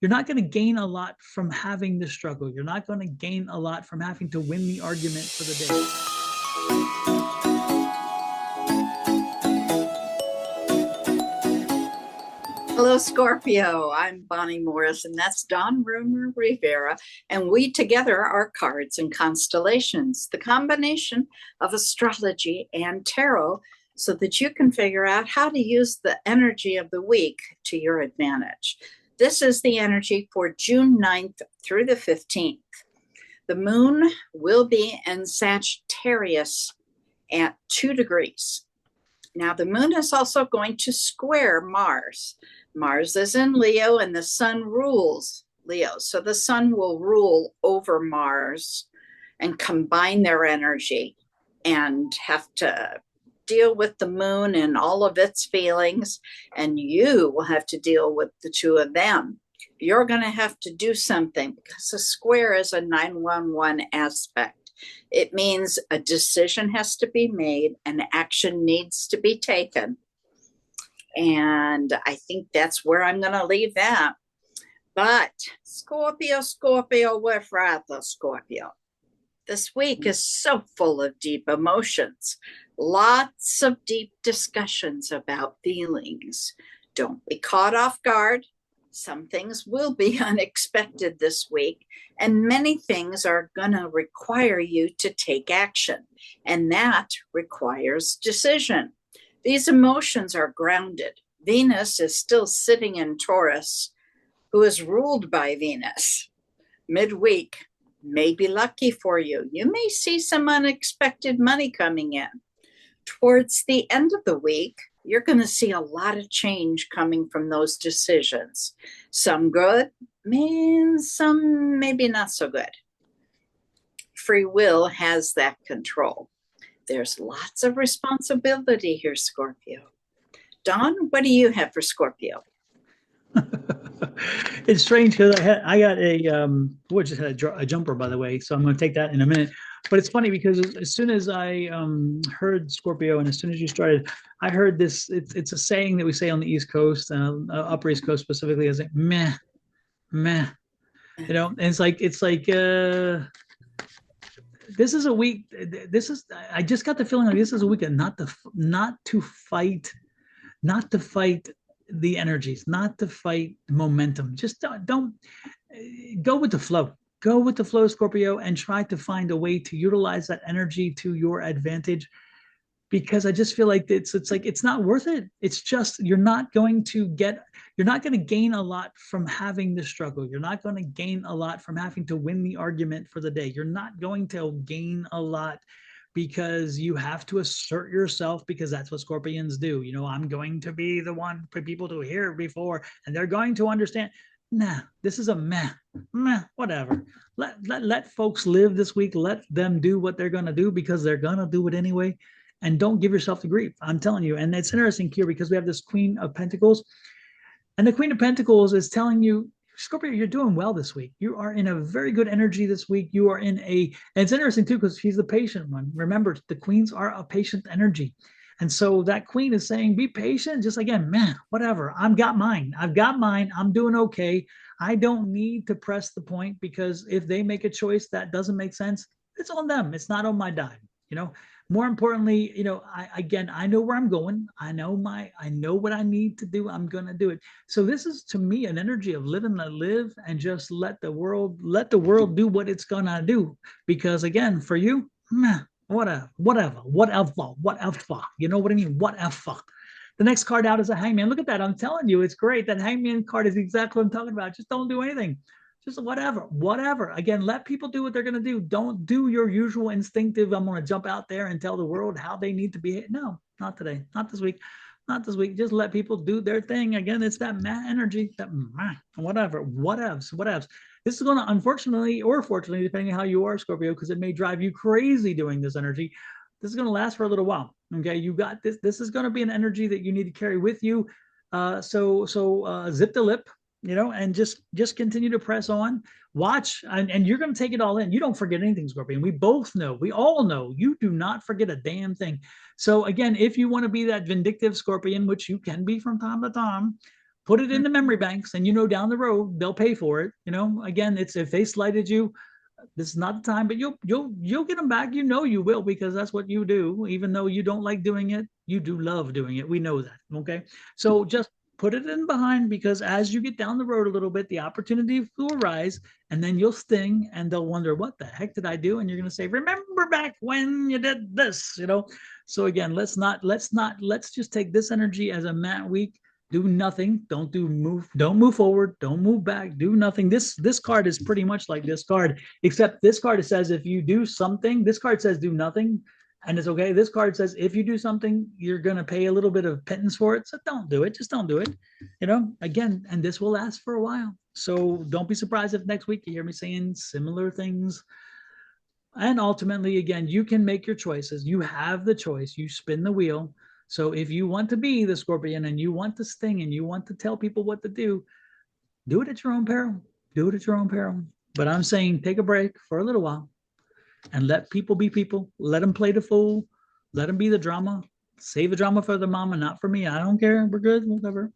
You're not going to gain a lot from having the struggle. You're not going to gain a lot from having to win the argument for the day. Hello, Scorpio. I'm Bonnie Morris, and that's Don Rumor Rivera. And we together are cards and constellations, the combination of astrology and tarot, so that you can figure out how to use the energy of the week to your advantage. This is the energy for June 9th through the 15th. The moon will be in Sagittarius at 2 degrees. Now, the moon is also going to square Mars. Mars is in Leo and the sun rules Leo. So the sun will rule over Mars and combine their energy and have to deal with the moon and all of its feelings. And you will have to deal with the two of them. You're going to have to do something because a square is a 911 aspect. It means a decision has to be made and action needs to be taken. And I think that's where I'm going to leave that. But Scorpio, we're fragile, Scorpio. This week is so full of deep emotions. Lots of deep discussions about feelings. Don't be caught off guard. Some things will be unexpected this week, and many things are going to require you to take action, and that requires decision. These emotions are grounded. Venus is still sitting in Taurus, who is ruled by Venus. Midweek may be lucky for you. You may see some unexpected money coming in. Towards the end of the week, you're going to see a lot of change coming from those decisions. Some good, some maybe not so good. Free will has that control. There's lots of responsibility here, Scorpio. Don, what do you have for Scorpio? It's strange because I got just had a jumper, by the way, so I'm going to take that in a minute. But it's funny because as soon as I heard Scorpio, and as soon as you started, I heard this. It's a saying that we say on the East Coast, Upper East Coast specifically, is like meh, meh. And it's like this is a week. I just got the feeling like this is a week of not to fight the energies, not to fight momentum. Just don't go with the flow. Go with the flow, Scorpio, and try to find a way to utilize that energy to your advantage. Because I just feel like it's not worth it. It's just you're not going to gain a lot from having the struggle. You're not going to gain a lot from having to win the argument for the day. You're not going to gain a lot because you have to assert yourself, because that's what Scorpions do. I'm going to be the one for people to hear before, and they're going to understand. Nah, this is a meh, whatever. Let folks live this week. Let them do what they're going to do because they're going to do it anyway. And don't give yourself the grief. I'm telling you. And it's interesting here because we have this Queen of Pentacles. And the Queen of Pentacles is telling you, Scorpio, you're doing well this week. You are in a very good energy this week. You are and it's interesting too, because she's the patient one. Remember, the queens are a patient energy. And so that queen is saying, be patient. Just again, man, whatever. I've got mine. I'm doing okay. I don't need to press the point, because if they make a choice that doesn't make sense, it's on them. It's not on my dime. More importantly, I know where I'm going. I know what I need to do. I'm going to do it. So this is, to me, an energy of living to live, and just let the world do what it's going to do. Because again, for you, whatever. You know what I mean? Whatever. The next card out is a Hangman. Look at that. I'm telling you, it's great. That Hangman card is exactly what I'm talking about. Just don't do anything. Just whatever. Again, let people do what they're going to do. Don't do your usual instinctive, I'm going to jump out there and tell the world how they need to behave. No, not today. Not this week. Just let people do their thing. Again, it's that energy, that whatever. Whatevs. This is going to, unfortunately or fortunately, depending on how you are, Scorpio, because it may drive you crazy doing this energy. This is going to last for a little while. Okay, you got this. This is going to be an energy that you need to carry with you. So zip the lip. And just continue to press on, watch, and you're going to take it all in. You don't forget anything, Scorpion. We all know you do not forget a damn thing. So again, if you want to be that vindictive Scorpion, which you can be from time to time, put it in the memory banks, and down the road they'll pay for it. Again, it's if they slighted you, this is not the time, but you'll get them back. You will, because that's what you do. Even though you don't like doing it, you do love doing it. We know that. Okay, so just put it in behind, because as you get down the road a little bit, the opportunity will arise, and then you'll sting, and they'll wonder, what the heck did I do? And you're going to say, remember back when you did this. So again, let's just take this energy as a mat week. Do nothing. Don't move forward. Don't move back. Do nothing. This card is pretty much like this card, except this card, it says if you do something. This card says do nothing, and it's okay. This card says if you do something, you're going to pay a little bit of penance for it. So don't do it. Just don't do it. Again, and this will last for a while. So don't be surprised if next week you hear me saying similar things. And ultimately, again, you can make your choices. You have the choice. You spin the wheel. So if you want to be the Scorpion, and you want to sting, and you want to tell people what to do it at your own peril. Do it at your own peril. But I'm saying take a break for a little while and let people be people. Let them play the fool. Let them be the drama. Save the drama for the mama, not for me. I don't care. We're good, whatever.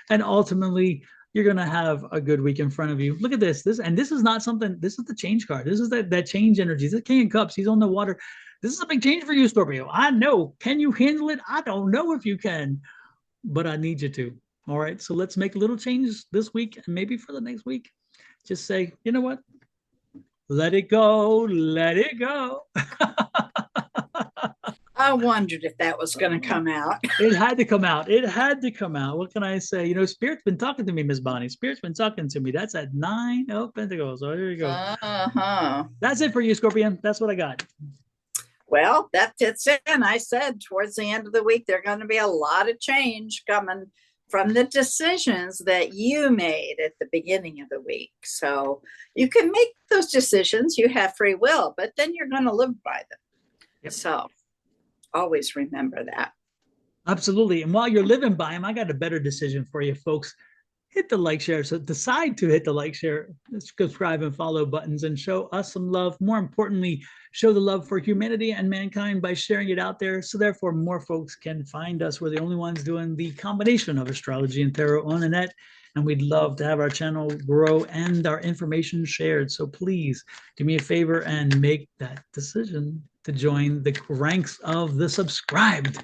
And ultimately, you're going to have a good week in front of you. Look at this. This is not something. This is the change card. This is that change energy. This is the King of Cups. He's on the water. This is a big change for you, Scorpio. I know. Can you handle it? I don't know if you can, but I need you to. All right. So let's make a little change this week, and maybe for the next week. Just say, you know what? Let it go. Let it go. I wondered if that was going to come out. It had to come out. It had to come out. What can I say? Spirit's been talking to me, Miss Bonnie. Spirit's been talking to me. That's at 9 of Pentacles. So here you go. That's it for you, Scorpion. That's what I got. Well, that fits in. I said towards the end of the week, there's going to be a lot of change coming from the decisions that you made at the beginning of the week. So you can make those decisions. You have free will, but then you're going to live by them. Yep. So always remember that. Absolutely. And while you're living by them, I got a better decision for you, folks. Hit the like, share. So decide to hit the like, share, subscribe, and follow buttons, and show us some love. More importantly, show the love for humanity and mankind by sharing it out there. So therefore, more folks can find us. We're the only ones doing the combination of astrology and tarot on the net. And we'd love to have our channel grow and our information shared. So please do me a favor and make that decision to join the ranks of the subscribed.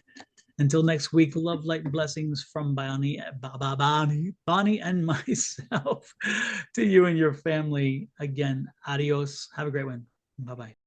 Until next week, love, light, and blessings from Bonnie and myself to you and your family. Again, adios. Have a great one. Bye-bye.